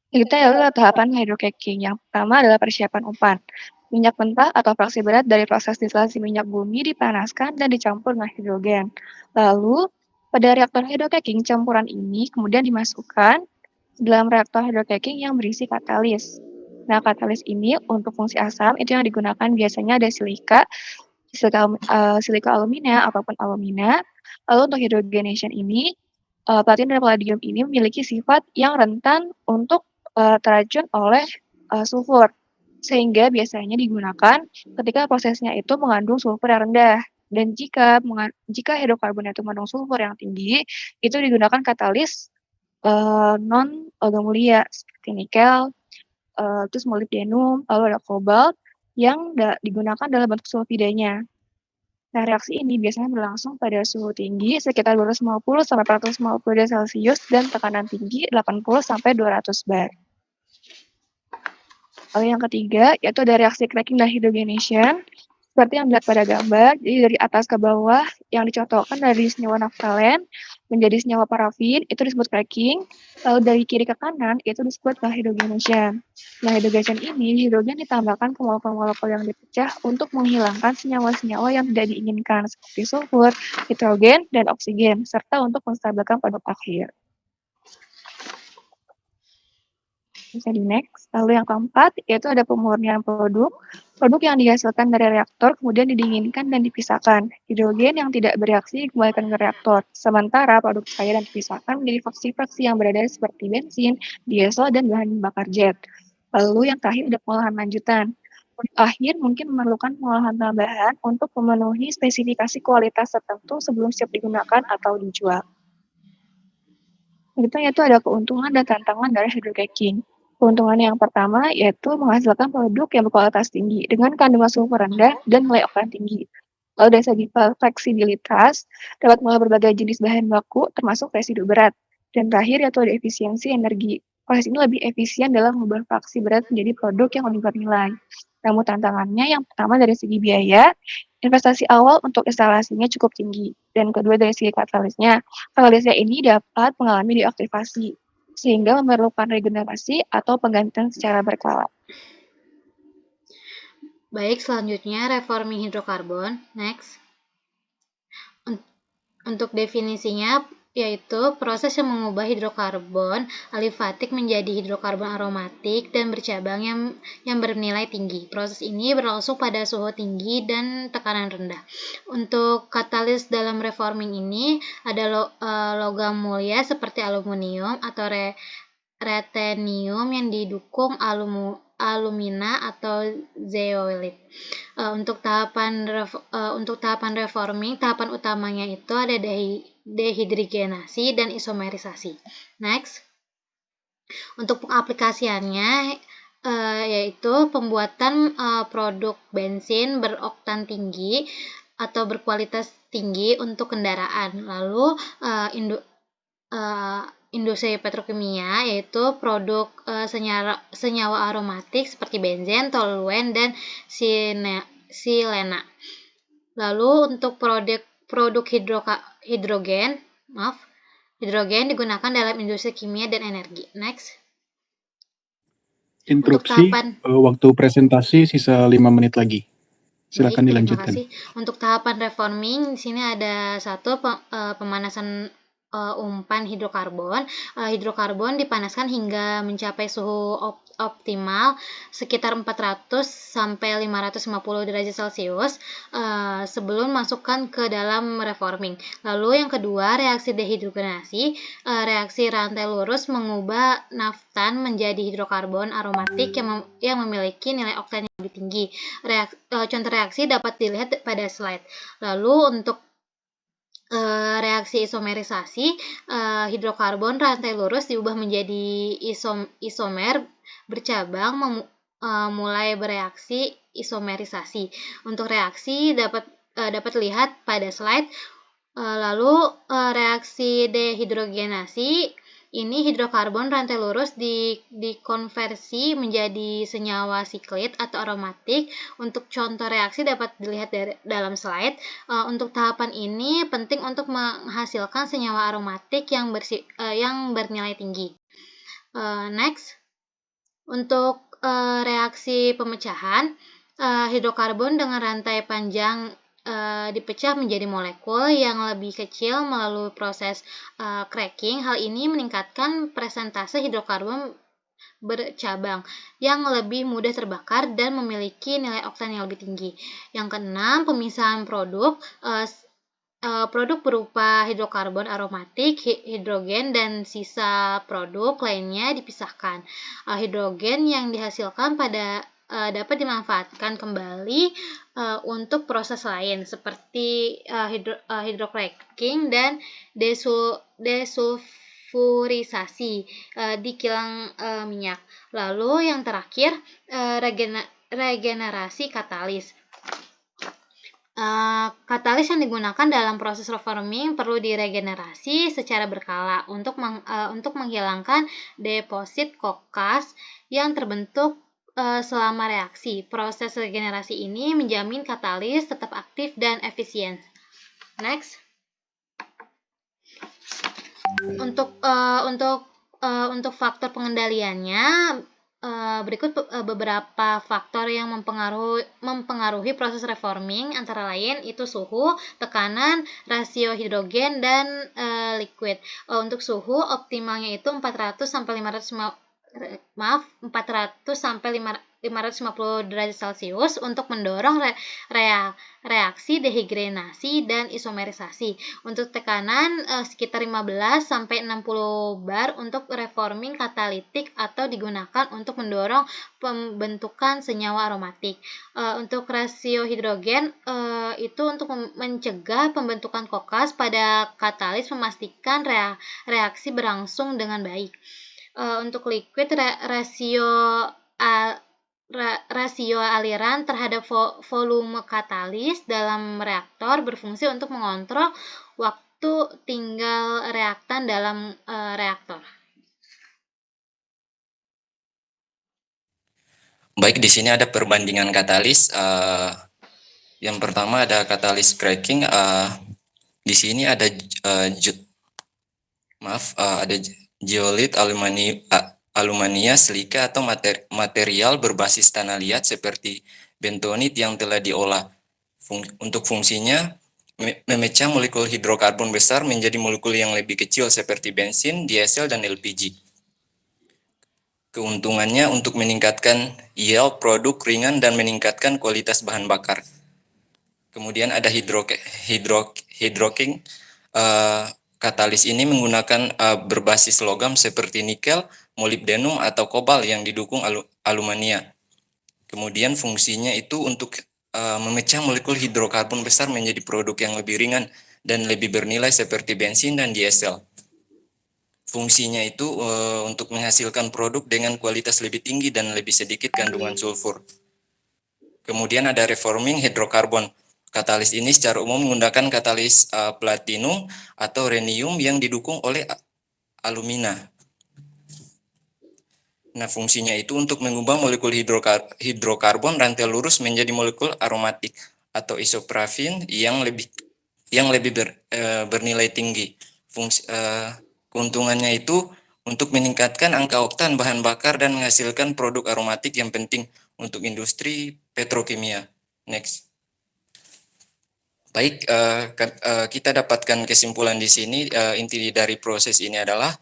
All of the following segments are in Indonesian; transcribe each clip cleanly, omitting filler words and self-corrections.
Kita adalah tahapan hydrocracking. Yang pertama adalah persiapan umpan. Minyak mentah atau fraksi berat dari proses distilasi minyak bumi dipanaskan dan dicampur dengan hidrogen. Lalu, pada reaktor hydrocracking, campuran ini kemudian dimasukkan dalam reaktor hydrocracking yang berisi katalis. Nah, katalis ini untuk fungsi asam itu yang digunakan biasanya ada silika alumina ataupun alumina. Lalu untuk hydrogenation ini, platinum dan palladium ini memiliki sifat yang rentan untuk teracun oleh sulfur, sehingga biasanya digunakan ketika prosesnya itu mengandung sulfur yang rendah. Dan jika hidrokarbon itu mengandung sulfur yang tinggi, itu digunakan katalis non logam mulia seperti nikel, terus molybdenum, lalu ada kobalt yang digunakan dalam bentuk sulfidanya. Nah, reaksi ini biasanya berlangsung pada suhu tinggi sekitar 250 sampai 450 derajat Celcius dan tekanan tinggi 80 sampai 200 bar. Lalu yang ketiga, yaitu ada reaksi cracking dan hydrogenation. Seperti yang dilihat pada gambar, jadi dari atas ke bawah yang dicocokkan dari senyawa naftalen menjadi senyawa parafin, itu disebut cracking. Lalu dari kiri ke kanan, itu disebut hydrogenation. Nah, hydrogenation ini, hidrogen ditambahkan ke molekul-molekul yang dipecah untuk menghilangkan senyawa-senyawa yang tidak diinginkan, seperti sulfur, nitrogen, dan oksigen, serta untuk menstabilkan produk akhir. Bisa di next. Lalu yang keempat, yaitu ada pemurnian produk. Produk yang dihasilkan dari reaktor kemudian didinginkan dan dipisahkan. Hidrogen yang tidak bereaksi dikembalikan ke reaktor. Sementara produk cair yang dipisahkan menjadi fraksi-fraksi yang beredar seperti bensin, diesel, dan bahan bakar jet. Lalu yang terakhir ada pengolahan lanjutan. Produk akhir mungkin memerlukan pengolahan tambahan untuk memenuhi spesifikasi kualitas tertentu sebelum siap digunakan atau dijual. Itu ada keuntungan dan tantangan dari hydrocracking. Keuntungan yang pertama yaitu menghasilkan produk yang berkualitas tinggi dengan kandungan sulfur rendah dan nilai oktan tinggi. Lalu dari segi fleksibilitas, dapat mengolah berbagai jenis bahan baku termasuk residu berat. Dan terakhir yaitu ada efisiensi energi. Proses ini lebih efisien dalam mengubah fraksi berat menjadi produk yang lebih bernilai. Namun tantangannya yang pertama dari segi biaya, investasi awal untuk instalasinya cukup tinggi. Dan kedua dari segi katalisnya, katalisnya ini dapat mengalami deaktivasi sehingga memerlukan regenerasi atau penggantian secara berkala. Baik, selanjutnya reforming hidrokarbon. Next. Untuk definisinya, yaitu proses yang mengubah hidrokarbon alifatik menjadi hidrokarbon aromatik dan bercabang yang bernilai tinggi. Proses ini berlangsung pada suhu tinggi dan tekanan rendah. Untuk katalis dalam reforming ini ada logam mulia seperti aluminium atau retenium yang didukung alumina atau zeolit. Untuk tahapan reforming, tahapan utamanya itu ada dehidrogenasi dan isomerisasi. Next, untuk pengaplikasiannya yaitu pembuatan produk bensin beroktan tinggi atau berkualitas tinggi untuk kendaraan. Lalu industri petrokimia yaitu produk senyawa aromatik seperti benzen, toluen, dan silena. Lalu untuk produk hidrogen digunakan dalam industri kimia dan energi. Next. Interupsi, waktu presentasi sisa 5 menit lagi. Silakan dilanjutkan. Terima kasih. Untuk tahapan reforming, di sini ada satu pemanasan umpan hidrokarbon. Hidrokarbon dipanaskan hingga mencapai suhu optimal sekitar 400 sampai 550 derajat Celcius sebelum masukkan ke dalam reforming. Lalu yang kedua, reaksi dehidrogenasi. Reaksi rantai lurus mengubah naftan menjadi hidrokarbon aromatik yang memiliki nilai oktan yang lebih tinggi. Contoh reaksi dapat dilihat pada slide. Lalu untuk reaksi isomerisasi, hidrokarbon rantai lurus diubah menjadi isomer bercabang mulai bereaksi isomerisasi. Untuk reaksi dapat dilihat pada slide. Lalu reaksi dehidrogenasi ini hidrokarbon rantai lurus dikonversi menjadi senyawa siklit atau aromatik. Untuk contoh reaksi dapat dilihat dalam slide. Untuk tahapan ini penting untuk menghasilkan senyawa aromatik yang bernilai tinggi. Next. Untuk reaksi pemecahan, hidrokarbon dengan rantai panjang dipecah menjadi molekul yang lebih kecil melalui proses cracking. Hal ini meningkatkan presentase hidrokarbon bercabang yang lebih mudah terbakar dan memiliki nilai oktan yang lebih tinggi. Yang keenam, pemisahan produk. Produk berupa hidrokarbon aromatik, hidrogen, dan sisa produk lainnya dipisahkan. Hidrogen yang dihasilkan dapat dimanfaatkan kembali untuk proses lain seperti hydrocracking dan desulfurisasi di kilang minyak. Lalu yang terakhir, regenerasi katalis. Katalis yang digunakan dalam proses reforming perlu diregenerasi secara berkala untuk menghilangkan deposit kokas yang terbentuk selama reaksi. Proses regenerasi ini menjamin katalis tetap aktif dan efisien. Next. Untuk faktor pengendaliannya, berikut beberapa faktor yang mempengaruhi proses reforming, antara lain itu suhu, tekanan, rasio hidrogen, dan liquid. Untuk suhu optimalnya itu 400 sampai 550 derajat Celcius untuk mendorong reaksi dehidrogenasi dan isomerisasi. Untuk tekanan sekitar 15 sampai 60 bar untuk reforming katalitik atau digunakan untuk mendorong pembentukan senyawa aromatik. Untuk rasio hidrogen itu untuk mencegah pembentukan kokas pada katalis, memastikan reaksi berlangsung dengan baik. Untuk liquid, rasio aliran terhadap volume katalis dalam reaktor berfungsi untuk mengontrol waktu tinggal reaktan dalam reaktor. Baik, di sini ada perbandingan katalis. Yang pertama ada katalis cracking. Di sini ada ada zeolit, alumania, silika atau material berbasis tanah liat seperti bentonit yang telah diolah. Untuk fungsinya memecah molekul hidrokarbon besar menjadi molekul yang lebih kecil seperti bensin, diesel, dan LPG. Keuntungannya untuk meningkatkan yield produk ringan dan meningkatkan kualitas bahan bakar. Kemudian ada hydrocracking. Katalis ini menggunakan berbasis logam seperti nikel, molybdenum, atau kobalt yang didukung alumina. Kemudian fungsinya itu untuk memecah molekul hidrokarbon besar menjadi produk yang lebih ringan dan lebih bernilai seperti bensin dan diesel. Fungsinya itu untuk menghasilkan produk dengan kualitas lebih tinggi dan lebih sedikit kandungan sulfur. Kemudian ada reforming hidrokarbon. Katalis ini secara umum menggunakan katalis platinum atau rhenium yang didukung oleh alumina. Nah, fungsinya itu untuk mengubah molekul hidrokarbon rantai lurus menjadi molekul aromatik atau isoprafin yang lebih bernilai tinggi. Keuntungannya itu untuk meningkatkan angka oktan bahan bakar dan menghasilkan produk aromatik yang penting untuk industri petrokimia. Next. Baik, kita dapatkan kesimpulan di sini. Inti dari proses ini adalah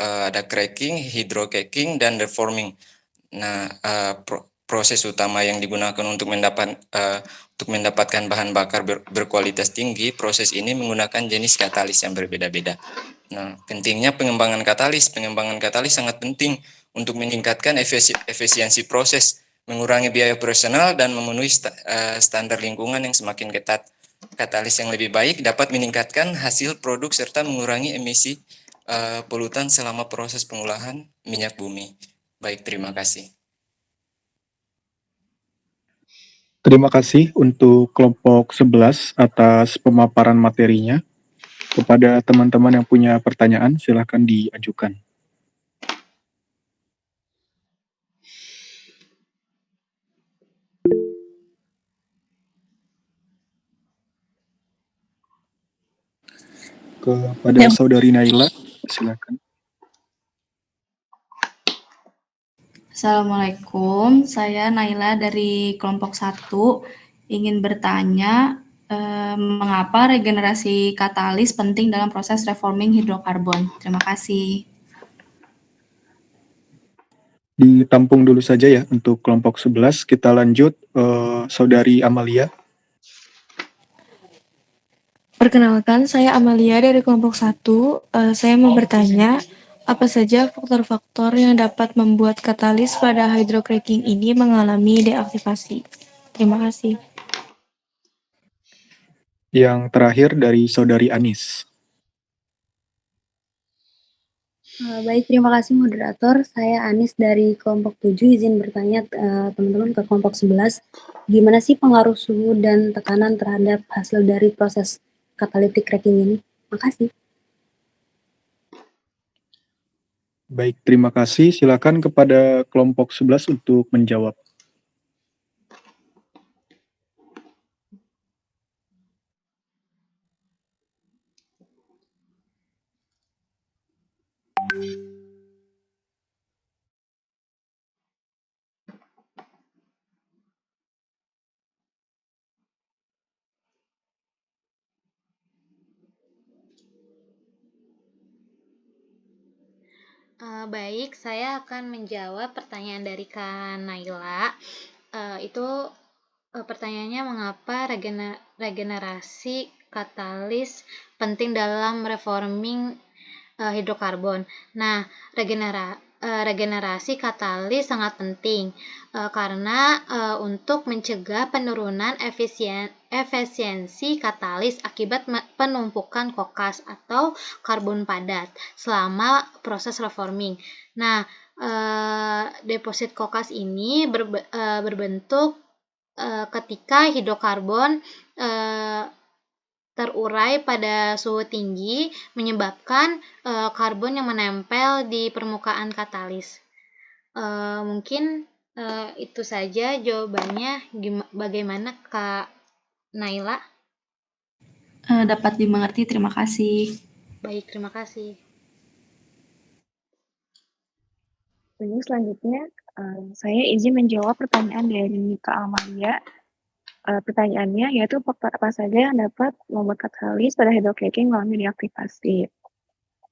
ada cracking, hydrocracking, dan reforming. Nah, proses utama yang digunakan untuk mendapatkan bahan bakar berkualitas tinggi, proses ini menggunakan jenis katalis yang berbeda-beda. Nah, pentingnya pengembangan katalis. Pengembangan katalis sangat penting untuk meningkatkan efisiensi proses, mengurangi biaya operasional, dan memenuhi standar lingkungan yang semakin ketat. Katalis yang lebih baik dapat meningkatkan hasil produk serta mengurangi emisi polutan selama proses pengolahan minyak bumi. Baik, terima kasih. Terima kasih untuk kelompok 11 atas pemaparan materinya. Kepada teman-teman yang punya pertanyaan, silakan diajukan. Kepada Saudari Naila, silakan. Assalamualaikum, saya Naila dari kelompok 1 ingin bertanya mengapa regenerasi katalis penting dalam proses reforming hidrokarbon. Terima kasih. Ditampung dulu saja ya untuk kelompok 11. Kita lanjut, Saudari Amalia. Perkenalkan, saya Amalia dari kelompok 1. Saya mau bertanya, apa saja faktor-faktor yang dapat membuat katalis pada hydrocracking ini mengalami deaktivasi? Terima kasih. Yang terakhir dari Saudari Anis. Baik, terima kasih moderator. Saya Anis dari kelompok 7, izin bertanya teman-teman ke kelompok 11. Gimana sih pengaruh suhu dan tekanan terhadap hasil dari proses catalytic cracking ini? Makasih. Baik, terima kasih. Silakan kepada kelompok 11 untuk menjawab. Baik, saya akan menjawab pertanyaan dari Kak Naila. Pertanyaannya mengapa regenerasi katalis penting dalam reforming hidrokarbon. Nah, regenerasi katalis sangat penting karena untuk mencegah penurunan efisiensi katalis akibat penumpukan kokas atau karbon padat selama proses reforming. Nah, deposit kokas ini berbentuk ketika hidrokarbon terurai pada suhu tinggi menyebabkan karbon yang menempel di permukaan katalis. Mungkin itu saja jawabannya. Bagaimana Kak Naila? Dapat dimengerti, terima kasih. Baik, terima kasih. Lalu selanjutnya, saya izin menjawab pertanyaan dari Kak Amalia. Pertanyaannya yaitu faktor apa saja yang dapat membuat katalis pada hydrocracking mengalami deaktivasi.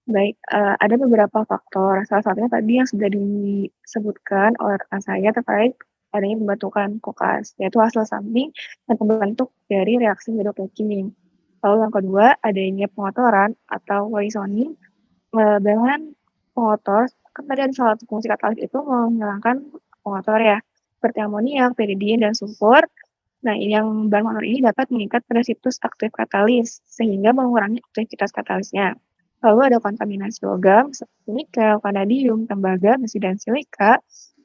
Baik, ada beberapa faktor. Salah satunya tadi yang sudah disebutkan oleh rekan saya terkait adanya pembentukan kokas, yaitu hasil samping yang terbentuk dari reaksi hydrocracking. Lalu yang kedua, adanya pengotoran atau poisoning dengan pengotor. Kan tadi ada salah satu fungsi katalis itu menghilangkan pengotor ya, seperti amoniak, piridin, dan sulfur. Nah, yang bahan pengotor ini dapat meningkat pada situs aktif katalis, sehingga mengurangi aktivitas katalisnya. Lalu ada kontaminasi logam seperti nikel, vanadium, tembaga, besi, dan silika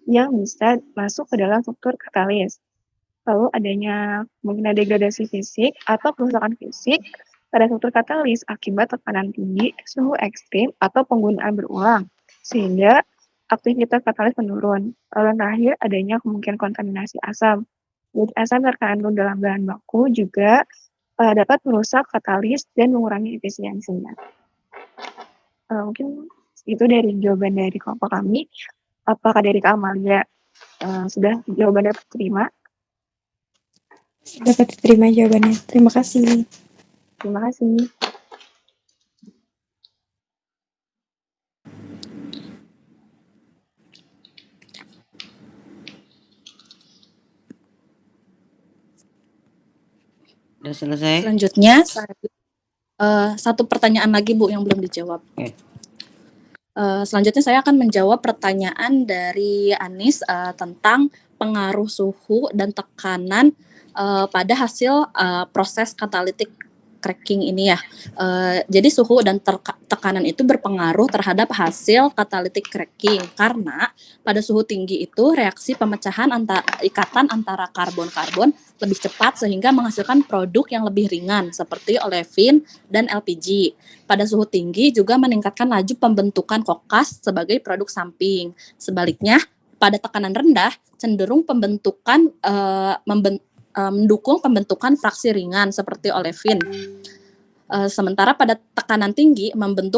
yang bisa masuk ke dalam struktur katalis. Lalu adanya kemungkinan degradasi fisik atau kerusakan fisik pada struktur katalis akibat tekanan tinggi, suhu ekstrim, atau penggunaan berulang, sehingga aktivitas katalis menurun. Lalu yang terakhir adanya kemungkinan kontaminasi asam. Jadi asam terkandung dalam bahan baku juga dapat merusak katalis dan mengurangi efisiensinya. Mungkin itu dari jawaban dari kelompok kami. Apakah dari Kak Amalia sudah jawabannya terima? Dapat diterima jawabannya. Terima kasih. Terima kasih. Udah selesai? Selanjutnya, satu pertanyaan lagi Bu yang belum dijawab. Selanjutnya saya akan menjawab pertanyaan dari Anis tentang pengaruh suhu dan tekanan pada hasil proses catalytic cracking ini ya. Jadi suhu dan tekanan itu berpengaruh terhadap hasil catalytic cracking karena pada suhu tinggi itu reaksi pemecahan ikatan antara karbon-karbon lebih cepat sehingga menghasilkan produk yang lebih ringan seperti olefin dan LPG. Pada suhu tinggi juga meningkatkan laju pembentukan kokas sebagai produk samping. Sebaliknya, pada tekanan rendah cenderung mendukung pembentukan fraksi ringan seperti olefin. Sementara pada tekanan tinggi membentuk